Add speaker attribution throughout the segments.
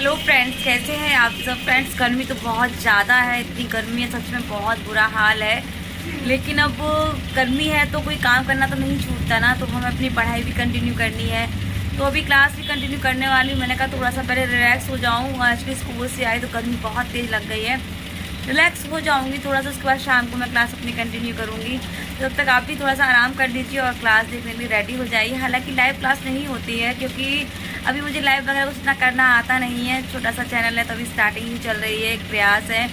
Speaker 1: Hello friends, कैसे हैं आप सब। फ्रेंड्स, गर्मी तो बहुत ज़्यादा है, इतनी गर्मी है, सच में बहुत बुरा हाल है। लेकिन अब गर्मी है तो कोई काम करना तो नहीं छूटता ना, तो हमें अपनी पढ़ाई भी कंटिन्यू करनी है। तो अभी क्लास भी कंटिन्यू करने वाली हूँ। मैंने कहा थोड़ा सा पहले रिलैक्स हो जाऊँ। आज के स्कूल से आई तो गर्मी बहुत तेज़ लग गई है। रिलैक्स हो जाऊँगी थोड़ा सा, उसके बाद शाम को मैं क्लास अपनी कंटिन्यू करूँगी। जब तक आप भी थोड़ा सा आराम कर लीजिए और क्लास देखने के लिए रेडी हो जाइए। हालांकि लाइव क्लास नहीं होती है क्योंकि अभी मुझे लाइव वगैरह कुछ इतना करना आता नहीं है। छोटा सा चैनल है तो अभी स्टार्टिंग ही चल रही है, एक प्रयास है।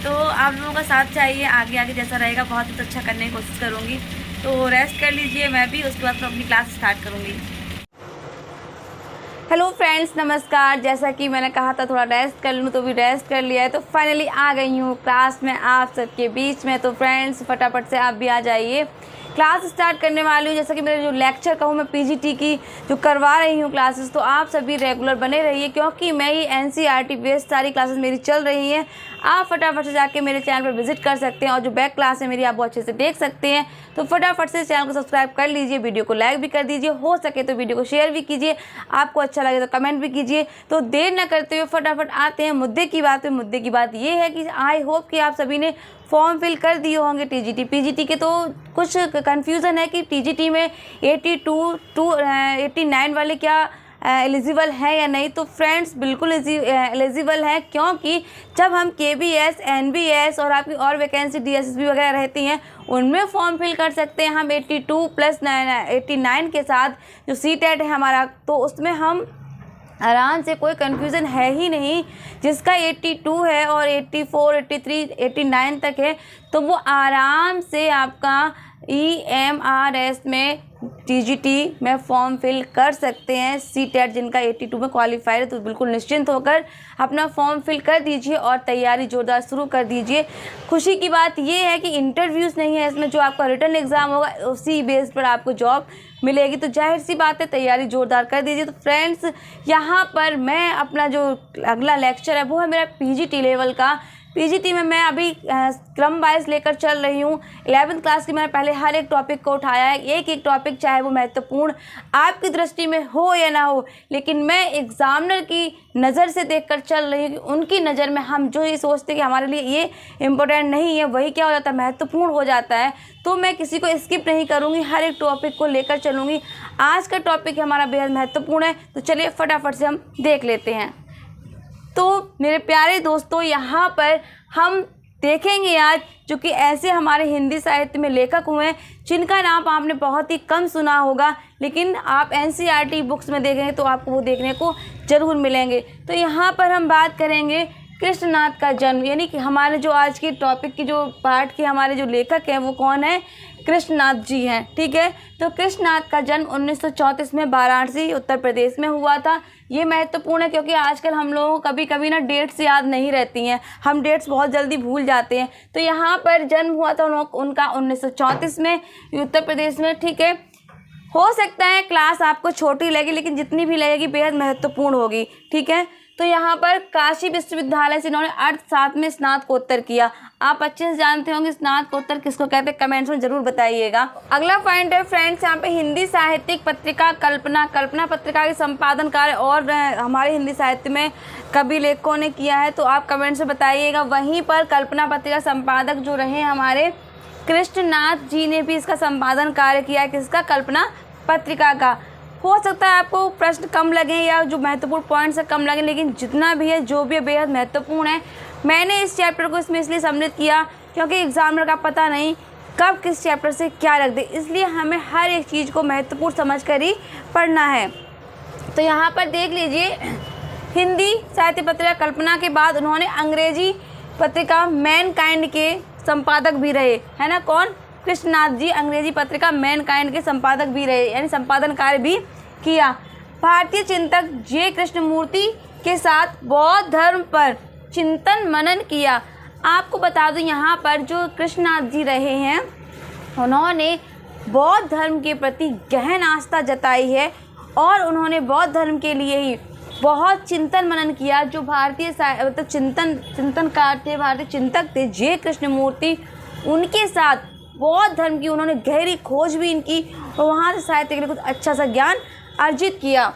Speaker 1: तो आप लोगों का साथ चाहिए, आगे आगे जैसा रहेगा बहुत कुछ अच्छा करने की कोशिश करूँगी। तो रेस्ट कर लीजिए, मैं भी उसके बाद तो अपनी क्लास स्टार्ट करूँगी। हेलो फ्रेंड्स, नमस्कार। जैसा कि मैंने कहा था थोड़ा रेस्ट कर लूँ, तो भी रेस्ट कर लिया है। तो फाइनली आ गई हूँ क्लास में आप सबके बीच में। तो फ्रेंड्स, फटाफट से आप भी आ जाइए। क्लास स्टार्ट करने वाली हूँ। जैसा कि मेरे जो लेक्चर कहूँ मैं पीजीटी की जो करवा रही हूँ क्लासेस, तो आप सभी रेगुलर बने रहिए क्योंकि मैं ही एनसीईआरटी बेस्ड सारी क्लासेस मेरी चल रही हैं। आप फटाफट से जाके मेरे चैनल पर विजिट कर सकते हैं और जो बैक क्लास है मेरी आप वो अच्छे से देख सकते हैं। तो फटाफट से चैनल को सब्सक्राइब कर लीजिए, वीडियो को लाइक भी कर दीजिए, हो सके तो वीडियो को शेयर भी कीजिए, आपको अच्छा लगे तो कमेंट भी कीजिए। तो देर न करते हुए फटाफट आते हैं मुद्दे की बात पे। मुद्दे की बात ये है कि आई होप कि आप सभी ने फॉर्म फिल कर दिए होंगे टीजीटी पीजीटी के। तो कुछ कन्फ्यूज़न है कि टीजीटी में 82 to 89 वाले क्या एलिजिबल है या नहीं। तो फ्रेंड्स, बिल्कुल एलिजिबल है क्योंकि जब हम केबीएस, एनबीएस और आपकी और वैकेंसी डीएसएसबी वगैरह रहती हैं उनमें फॉर्म फिल कर सकते हैं हम 82 + 89 के साथ। जो सीटेट है हमारा, तो उसमें हम आराम से, कोई कन्फ्यूज़न है ही नहीं। जिसका 82 है और 84, 83, 89 तक है तो वो आराम से आपका EMRS में टीजीटी में फॉर्म फिल कर सकते हैं। सीटेट जिनका 82 में क्वालिफाइड है तो बिल्कुल निश्चिंत होकर अपना फॉर्म फिल कर दीजिए और तैयारी जोरदार शुरू कर दीजिए। खुशी की बात ये है कि इंटरव्यूज़ नहीं है इसमें, जो आपका रिटन एग्ज़ाम होगा उसी बेस पर आपको जॉब मिलेगी। तो जाहिर सी बात है, तैयारी जोरदार कर दीजिए। तो फ्रेंड्स, यहाँ पर मैं अपना जो अगला लेक्चर है वो है मेरा पीजीटी लेवल का। पीजीटी में मैं अभी क्रम वाइज लेकर चल रही हूँ। 11th क्लास की मैंने पहले हर एक टॉपिक को उठाया है, एक एक टॉपिक चाहे वो महत्वपूर्ण आपकी दृष्टि में हो या ना हो, लेकिन मैं एग्जामिनर की नज़र से देखकर चल रही हूँ कि उनकी नज़र में हम जो ये सोचते हैं कि हमारे लिए ये इम्पोर्टेंट नहीं है, वही क्या हो जाता है, महत्वपूर्ण हो जाता है। तो मैं किसी को स्किप नहीं करूँगी, हर एक टॉपिक को लेकर चलूँगी। आज का टॉपिक हमारा बेहद महत्वपूर्ण है, तो चलिए फटाफट से हम देख लेते हैं। तो मेरे प्यारे दोस्तों, यहाँ पर हम देखेंगे आज जो कि ऐसे हमारे हिंदी साहित्य में लेखक हुए हैं जिनका नाम आपने बहुत ही कम सुना होगा, लेकिन आप एनसीईआरटी बुक्स में देखेंगे तो आपको वो देखने को ज़रूर मिलेंगे। तो यहाँ पर हम बात करेंगे कृष्णनाथ का जन्म, यानी कि हमारे जो आज के टॉपिक की जो पार्ट के हमारे जो लेखक हैं वो कौन है, कृष्णनाथ जी हैं। ठीक है, तो कृष्णनाथ का जन्म 1934 में वाराणसी उत्तर प्रदेश में हुआ था। ये महत्वपूर्ण है क्योंकि आजकल हम लोगों को कभी कभी ना डेट्स याद नहीं रहती हैं, हम डेट्स बहुत जल्दी भूल जाते हैं। तो यहाँ पर जन्म हुआ था उनका 1934 में उत्तर प्रदेश में। ठीक है, हो सकता है क्लास आपको छोटी लगे लेकिन जितनी भी लगेगी बेहद महत्वपूर्ण होगी। ठीक है, तो यहाँ पर काशी विश्वविद्यालय से इन्होंने अर्थशास्त्र में स्नातकोत्तर किया। आप अच्छे से जानते होंगे स्नातकोत्तर किसको कहते हैं, कमेंट्स में जरूर बताइएगा। अगला पॉइंट है फ्रेंड्स, यहाँ पे हिंदी साहित्यिक पत्रिका कल्पना पत्रिका के संपादन कार्य और हमारे हिंदी साहित्य में कवि लेखकों ने किया है, तो आप कमेंट्स में बताइएगा। वहीं पर कल्पना पत्रिका संपादक जो रहे हमारे कृष्णनाथ जी ने भी इसका संपादन कार्य किया है। किसका, कल्पना पत्रिका का। हो सकता है आपको प्रश्न कम लगे या जो महत्वपूर्ण पॉइंट्स है कम लगे, लेकिन जितना भी है जो भी है बेहद महत्वपूर्ण है। मैंने इस चैप्टर को इसमें इसलिए सम्मिलित किया क्योंकि एग्जामिनर का पता नहीं कब किस चैप्टर से क्या रख दे, इसलिए हमें हर एक चीज़ को महत्वपूर्ण समझकर ही पढ़ना है। तो यहाँ पर देख लीजिए, हिंदी साहित्य पत्रिका कल्पना के बाद उन्होंने अंग्रेजी पत्रिका मैनकाइंड के संपादक भी रहे, है ना। कौन, कृष्णनाथ जी अंग्रेजी पत्रिका मैनकाइंड के संपादक भी रहे, यानी संपादन कार्य भी किया। भारतीय चिंतक जे कृष्णमूर्ति के साथ बौद्ध धर्म पर चिंतन मनन किया। आपको बता दूं, यहाँ पर जो कृष्णनाथ जी रहे हैं उन्होंने बौद्ध धर्म के प्रति गहन आस्था जताई है और उन्होंने बौद्ध धर्म के लिए ही बहुत चिंतन मनन किया। जो भारतीय मतलब चिंतनकार थे, भारतीय चिंतक थे जे कृष्णमूर्ति, उनके साथ बौद्ध धर्म की उन्होंने गहरी खोज भी इनकी और वहाँ से साहित्य के लिए कुछ अच्छा सा ज्ञान अर्जित किया।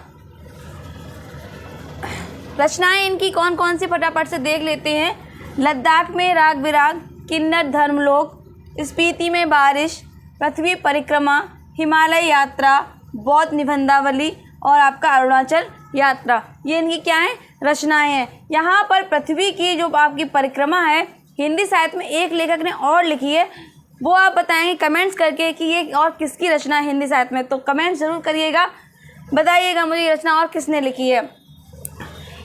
Speaker 1: रचनाएं इनकी कौन कौन सी फटाफट से देख लेते हैं। लद्दाख में राग बिराग, किन्नर धर्मलोक, स्पीति में बारिश, पृथ्वी परिक्रमा, हिमालय यात्रा, बौद्ध निबंधावली और आपका अरुणाचल यात्रा, ये इनकी क्या है, रचनाएं हैं। यहाँ पर पृथ्वी की जो आपकी परिक्रमा है, हिंदी साहित्य में एक लेखक ने और लिखी है, वो आप बताएंगे कमेंट्स करके कि ये और किसकी रचना है हिंदी साहित्य में, तो कमेंट्स ज़रूर करिएगा, बताइएगा मुझे ये रचना और किसने लिखी है।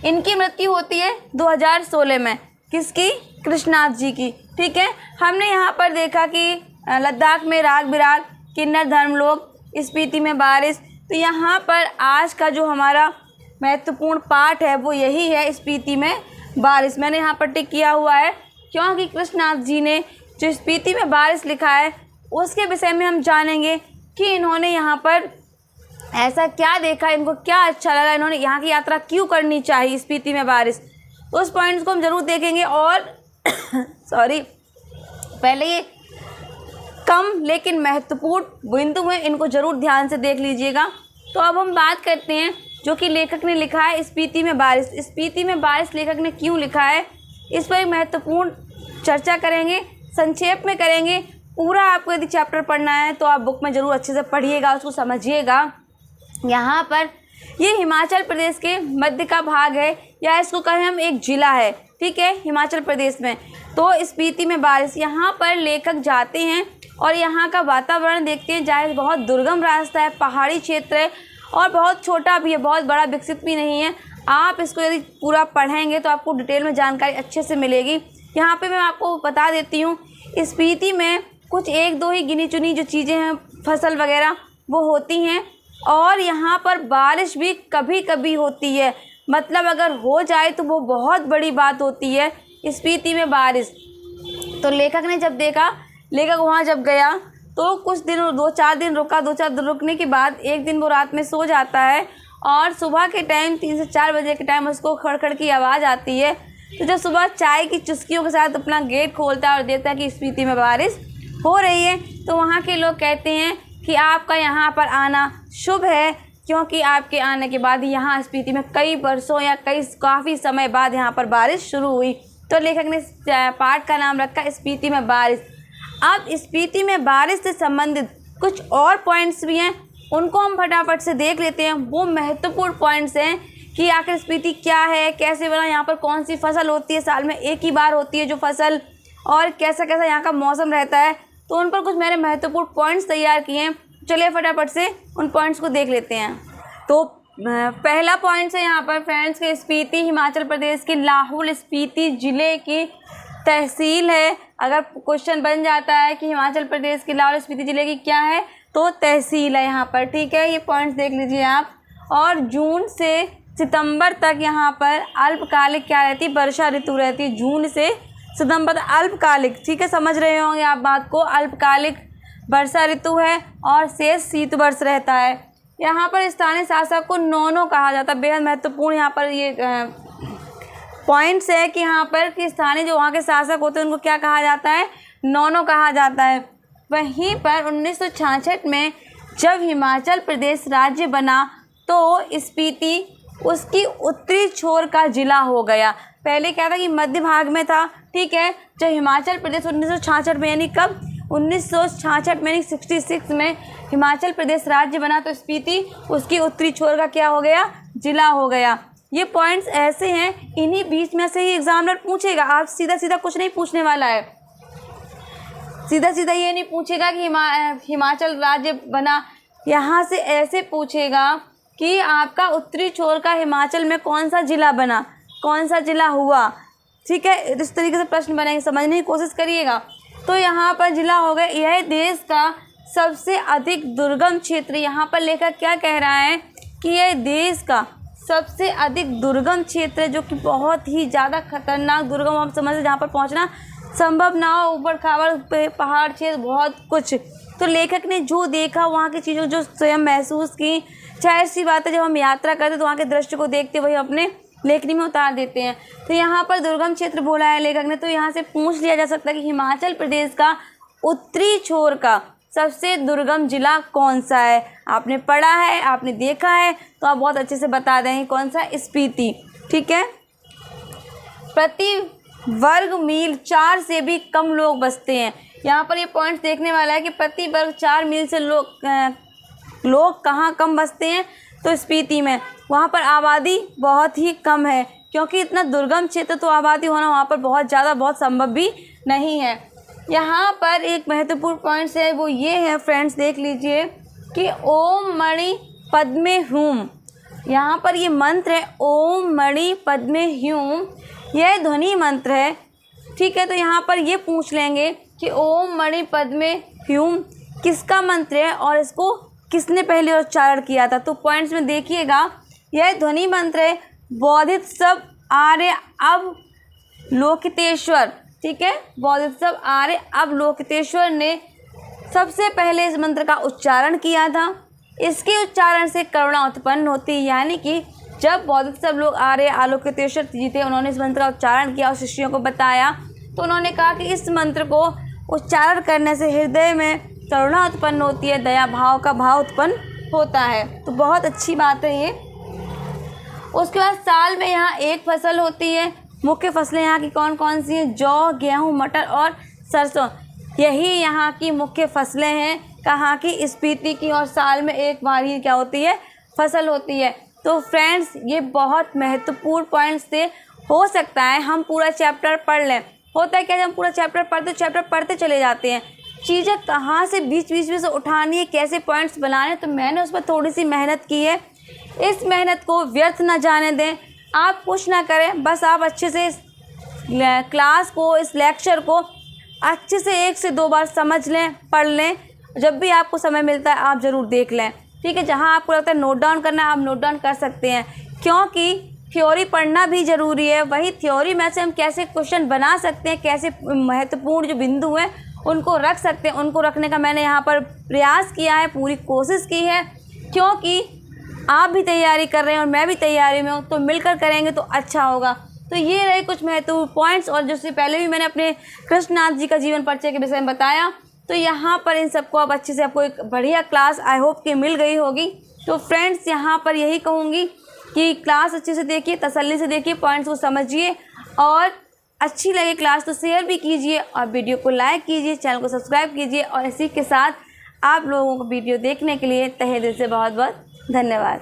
Speaker 1: इनकी मृत्यु होती है 2016 में, किसकी, कृष्णनाथ जी की। ठीक है, हमने यहाँ पर देखा कि लद्दाख में राग बिराग, किन्नर धर्मलोक, स्पीति में बारिश, तो यहाँ पर आज का जो हमारा महत्वपूर्ण पाठ है वो यही है, स्पीति में बारिश। मैंने यहाँ पर टिक किया हुआ है क्योंकि कृष्णनाथ जी ने जो स्पीति में बारिश लिखा है उसके विषय में हम जानेंगे कि इन्होंने यहाँ पर ऐसा क्या देखा, इनको क्या अच्छा लगा, इन्होंने यहाँ की यात्रा क्यों करनी चाहिए स्पीति में बारिश, उस पॉइंट्स को हम ज़रूर देखेंगे। और सॉरी, पहले ये कम लेकिन महत्वपूर्ण बिंदु में, इनको ज़रूर ध्यान से देख लीजिएगा। तो अब हम बात करते हैं जो कि लेखक ने लिखा है स्पीति में बारिश। स्पीति में बारिश लेखक ने क्यों लिखा है, इस पर एक महत्वपूर्ण चर्चा करेंगे, संक्षेप में करेंगे। पूरा आपको यदि चैप्टर पढ़ना है तो आप बुक में ज़रूर अच्छे से पढ़िएगा, उसको समझिएगा। यहाँ पर ये हिमाचल प्रदेश के मध्य का भाग है, या इसको कहें हम एक ज़िला है, ठीक है, हिमाचल प्रदेश में। तो स्पीति में बारिश, यहाँ पर लेखक जाते हैं और यहाँ का वातावरण देखते हैं। जहाँ बहुत दुर्गम रास्ता है, पहाड़ी क्षेत्र है और बहुत छोटा भी है, बहुत बड़ा विकसित भी नहीं है। आप इसको यदि पूरा पढ़ेंगे तो आपको डिटेल में जानकारी अच्छे से मिलेगी। यहाँ पे मैं आपको बता देती हूँ, स्पीति में कुछ एक दो ही गिनी चुनी जो चीज़ें हैं, फसल वगैरह वो होती हैं, और यहाँ पर बारिश भी कभी कभी होती है। मतलब अगर हो जाए तो वो बहुत बड़ी बात होती है, स्पीति में बारिश। तो लेखक ने जब देखा, लेखक वहाँ जब गया तो कुछ दिन, 2-4 दिन रुका। 2-4 दिन रुकने के बाद एक दिन वो रात में सो जाता है और सुबह के टाइम 3 से 4 बजे के टाइम उसको खड़खड़ की आवाज़ आती है। तो जब सुबह चाय की चुस्कियों के साथ अपना गेट खोलता है और देखता है कि स्पीति में बारिश हो रही है, तो वहाँ के लोग कहते हैं कि आपका यहाँ पर आना शुभ है, क्योंकि आपके आने के बाद यहाँ स्पीति में कई वर्षों या काफ़ी समय बाद यहाँ पर बारिश शुरू हुई। तो लेखक ने पाठ का नाम रखा स्पीति में बारिश। अब स्पीति में बारिश से संबंधित कुछ और पॉइंट्स भी हैं, उनको हम फटाफट से देख लेते हैं। वो महत्वपूर्ण पॉइंट्स हैं कि आखिर स्पीति क्या है, कैसे बना, यहाँ पर कौन सी फसल होती है, साल में एक ही बार होती है जो फसल, और कैसा कैसा यहाँ का मौसम रहता है। तो उन पर कुछ मैंने महत्वपूर्ण पॉइंट्स तैयार किए हैं, चलिए फटाफट से उन पॉइंट्स को देख लेते हैं। तो पहला पॉइंट है यहाँ पर फ्रेंड्स के स्पीति हिमाचल प्रदेश के लाहौल स्पीति ज़िले की तहसील है। अगर क्वेश्चन बन जाता है कि हिमाचल प्रदेश के लाहौल स्पीति ज़िले की क्या है, तो तहसील है यहाँ पर, ठीक है, ये पॉइंट्स देख लीजिए आप। और जून से सितंबर तक यहाँ पर अल्पकालिक क्या रहती है, वर्षा ऋतु रहती है। जून से सितंबर अल्पकालिक, ठीक है, समझ रहे होंगे आप बात को, अल्पकालिक वर्षा ऋतु है और शेष शीत वर्ष रहता है। यहाँ पर स्थानीय शासक को नौनो कहा जाता है। बेहद महत्वपूर्ण यहाँ पर ये पॉइंट्स है कि यहाँ पर कि स्थानीय जो वहाँ के शासक होते हैं उनको क्या कहा जाता है, नौनो कहा जाता है। वहीं पर 1966 में जब हिमाचल प्रदेश राज्य बना तो स्पीति उसकी उत्तरी छोर का जिला हो गया। पहले क्या था कि मध्य भाग में था, ठीक है। जब हिमाचल प्रदेश 1966 में, यानी कब, 1966 में, यानी 66 में हिमाचल प्रदेश राज्य बना तो स्पीति उसकी उत्तरी छोर का क्या हो गया, जिला हो गया। ये पॉइंट्स ऐसे हैं, इन्हीं बीच में से ही एग्जामिनर पूछेगा। आप सीधा सीधा कुछ नहीं पूछने वाला है, सीधा सीधा ये नहीं पूछेगा कि हिमाचल राज्य बना, यहाँ से ऐसे पूछेगा कि आपका उत्तरी छोर का हिमाचल में कौन सा जिला बना, कौन सा जिला हुआ, ठीक है। इस तरीके से प्रश्न बनेंगे, समझने की कोशिश करिएगा। तो यहाँ पर जिला हो गया। यह देश का सबसे अधिक दुर्गम क्षेत्र, यहाँ पर लेखक क्या कह रहा है कि यह देश का सबसे अधिक दुर्गम क्षेत्र है, जो कि बहुत ही ज़्यादा खतरनाक दुर्गम, हम समझ जहाँ पर पहुँचना संभव ना हो, ऊबड़ खाबड़ पहाड़ क्षेत्र, बहुत कुछ। तो लेखक ने जो देखा, वहाँ की चीज़ों जो स्वयं महसूस की, जाहिर सी बात है जब हम यात्रा करते तो वहाँ के दृश्य को देखते वही अपने लेखनी में उतार देते हैं। तो यहाँ पर दुर्गम क्षेत्र बोला है लेखक ने, तो यहाँ से पूछ लिया जा सकता है कि हिमाचल प्रदेश का उत्तरी छोर का सबसे दुर्गम जिला कौन सा है। आपने पढ़ा है, आपने देखा है, तो आप बहुत अच्छे से बता देंगे कौन सा, स्पीति, ठीक है। प्रति वर्ग मील 4 से भी कम लोग बसते हैं। यहाँ पर ये पॉइंट देखने वाला है कि प्रति वर्ग 4 मील से लोग कहाँ कम बसते हैं, तो स्पीति में। वहाँ पर आबादी बहुत ही कम है, क्योंकि इतना दुर्गम क्षेत्र तो आबादी होना वहाँ पर बहुत ज़्यादा बहुत संभव भी नहीं है। यहाँ पर एक महत्वपूर्ण पॉइंट्स है, वो ये है फ्रेंड्स, देख लीजिए कि ओम मणि पद्मे ह्यूम। यहाँ पर ये मंत्र है ओम मणि पद्मे ह्यूम, यह ध्वनि मंत्र है। ठीक है, तो यहाँ पर ये पूछ लेंगे कि ओम मणि पद्मे ह्यूम किसका मंत्र है और इसको किसने पहले उच्चारण किया था। तो पॉइंट्स में देखिएगा, यह ध्वनि मंत्र है बोधिसत्व आर्य अवलोकितेश्वर। ठीक है, बोधिसत्व आर्य अवलोकितेश्वर ने सबसे पहले इस मंत्र का उच्चारण किया था। इसके उच्चारण से करुणा उत्पन्न होती है, यानी कि जब बोधिसत्व लोग आर्य अवलोकितेश्वर जी थे, उन्होंने इस मंत्र का उच्चारण किया और शिष्यों को बताया, तो उन्होंने कहा कि इस मंत्र को उच्चारण करने से हृदय में करुणा उत्पन्न होती है, दया भाव का भाव उत्पन्न होता है। तो बहुत अच्छी बात है ये। उसके बाद साल में यहाँ एक फसल होती है। मुख्य फसलें यहाँ की कौन कौन सी हैं? जौ, गेहूँ, मटर और सरसों, यही यहाँ की मुख्य फसलें हैं। कहाँ की? स्पीति की। और साल में एक बार ही क्या होती है? फसल होती है। तो फ्रेंड्स, ये बहुत महत्वपूर्ण पॉइंट्स थे। हो सकता है हम पूरा चैप्टर पढ़ लें। होता है क्या, जब हम पूरा चैप्टर पढ़ते चले जाते हैं, चीज़ें कहाँ से बीच में से उठानी है, कैसे पॉइंट्स बनाने, तो मैंने उस पर थोड़ी सी मेहनत की है। इस मेहनत को व्यर्थ ना जाने दें। आप कुछ ना करें, बस आप अच्छे से इस क्लास को, इस लेक्चर को अच्छे से 1 से 2 बार समझ लें, पढ़ लें। जब भी आपको समय मिलता है आप ज़रूर देख लें। ठीक है, जहाँ आपको लगता है नोट डाउन करना है आप नोट डाउन कर सकते हैं, क्योंकि थ्योरी पढ़ना भी ज़रूरी है। वही थ्योरी में से हम कैसे क्वेश्चन बना सकते हैं, कैसे महत्वपूर्ण जो बिंदु हैं उनको रख सकते हैं, उनको रखने का मैंने यहाँ पर प्रयास किया है, पूरी कोशिश की है। क्योंकि आप भी तैयारी कर रहे हैं और मैं भी तैयारी में हूँ, तो मिलकर करेंगे तो अच्छा होगा। तो ये रहे कुछ महत्वपूर्ण पॉइंट्स, और जिससे पहले भी मैंने अपने कृष्णनाथ जी का जीवन परिचय के विषय में बताया। तो यहाँ पर इन सबको अब अच्छे से आपको एक बढ़िया क्लास आई होप कि मिल गई होगी। तो फ्रेंड्स, यहाँ पर यही कहूँगी कि क्लास अच्छे से देखिए, तसल्ली से देखिए, पॉइंट्स को समझिए, और अच्छी लगे क्लास तो शेयर भी कीजिए और वीडियो को लाइक कीजिए, चैनल को सब्सक्राइब कीजिए। और इसी के साथ आप लोगों को वीडियो देखने के लिए तहे दिल से बहुत बहुत धन्यवाद।